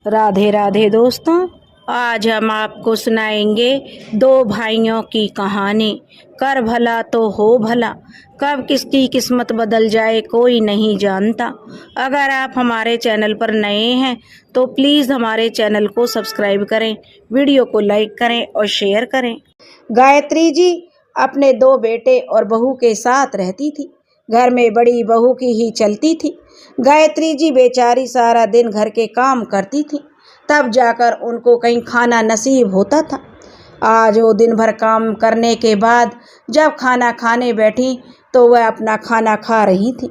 राधे राधे दोस्तों, आज हम आपको सुनाएंगे दो भाइयों की कहानी। कर भला तो हो भला, कब किसकी किस्मत बदल जाए कोई नहीं जानता। अगर आप हमारे चैनल पर नए हैं तो प्लीज़ हमारे चैनल को सब्सक्राइब करें, वीडियो को लाइक करें और शेयर करें। गायत्री जी अपने दो बेटे और बहू के साथ रहती थी। घर में बड़ी बहू की ही चलती थी। गायत्री जी बेचारी सारा दिन घर के काम करती थी, तब जाकर उनको कहीं खाना नसीब होता था। आज वो दिन भर काम करने के बाद जब खाना खाने बैठी तो वह अपना खाना खा रही थी।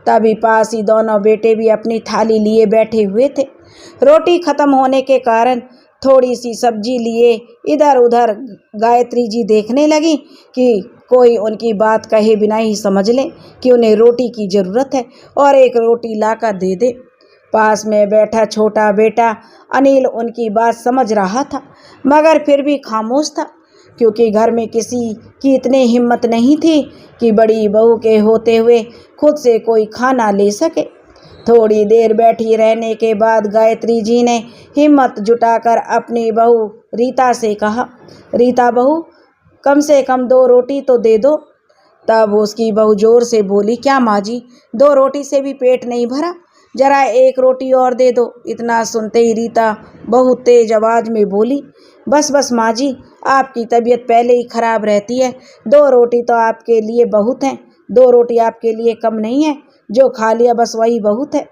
तभी पास ही दोनों बेटे भी अपनी थाली लिए बैठे हुए थे। रोटी खत्म होने के कारण थोड़ी सी सब्जी लिए इधर उधर गायत्री जी देखने लगी कि कोई उनकी बात कहे बिना ही समझ ले कि उन्हें रोटी की ज़रूरत है और एक रोटी लाकर दे दे। पास में बैठा छोटा बेटा अनिल उनकी बात समझ रहा था, मगर फिर भी खामोश था, क्योंकि घर में किसी की इतनी हिम्मत नहीं थी कि बड़ी बहू के होते हुए खुद से कोई खाना ले सके। थोड़ी देर बैठी रहने के बाद गायत्री जी ने हिम्मत जुटाकर अपनी बहू रीता से कहा, रीता बहू, कम से कम 2 रोटी तो दे दो। तब उसकी बहू जोर से बोली, क्या माँ जी, 2 रोटी से भी पेट नहीं भरा, जरा 1 रोटी और दे दो। इतना सुनते ही रीता बहुत तेज आवाज में बोली, बस बस माँ जी, आपकी तबीयत पहले ही खराब रहती है, 2 रोटी तो आपके लिए बहुत हैं, 2 रोटी आपके लिए कम नहीं है, जो खा लिया बस वही बहुत है।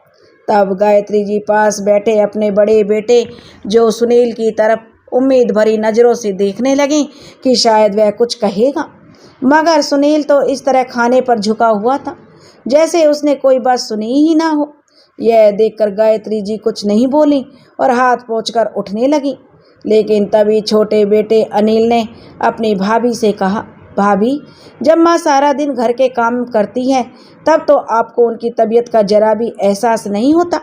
तब गायत्री जी पास बैठे अपने बड़े बेटे जो सुनील की तरफ उम्मीद भरी नज़रों से देखने लगी कि शायद वह कुछ कहेगा, मगर सुनील तो इस तरह खाने पर झुका हुआ था जैसे उसने कोई बात सुनी ही ना हो। यह देखकर गायत्री जी कुछ नहीं बोली और हाथ पोंछकर उठने लगी। लेकिन तभी छोटे बेटे अनिल ने अपनी भाभी से कहा, भाभी, जब माँ सारा दिन घर के काम करती है तब तो आपको उनकी तबीयत का जरा भी एहसास नहीं होता।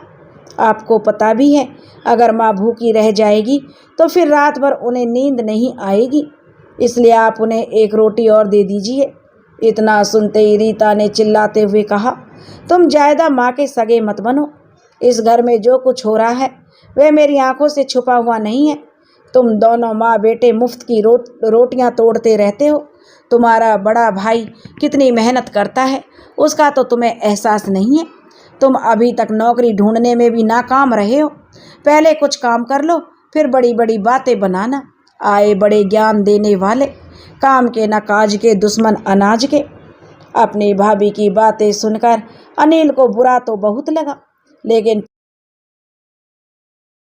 आपको पता भी है अगर माँ भूखी रह जाएगी तो फिर रात भर उन्हें नींद नहीं आएगी, इसलिए आप उन्हें 1 रोटी और दे दीजिए। इतना सुनते ही रीता ने चिल्लाते हुए कहा, तुम ज़्यादा माँ के सगे मत बनो। इस घर में जो कुछ हो रहा है वह मेरी आंखों से छुपा हुआ नहीं है। तुम दोनों माँ बेटे मुफ्त की रोटियां तोड़ते रहते हो। तुम्हारा बड़ा भाई कितनी मेहनत करता है उसका तो तुम्हें एहसास नहीं है। तुम अभी तक नौकरी ढूंढने में भी नाकाम रहे हो। पहले कुछ काम कर लो, फिर बड़ी बड़ी बातें बनाना। आए बड़े ज्ञान देने वाले, काम के न काज के, दुश्मन अनाज के। अपनी भाभी की बातें सुनकर अनिल को बुरा तो बहुत लगा, लेकिन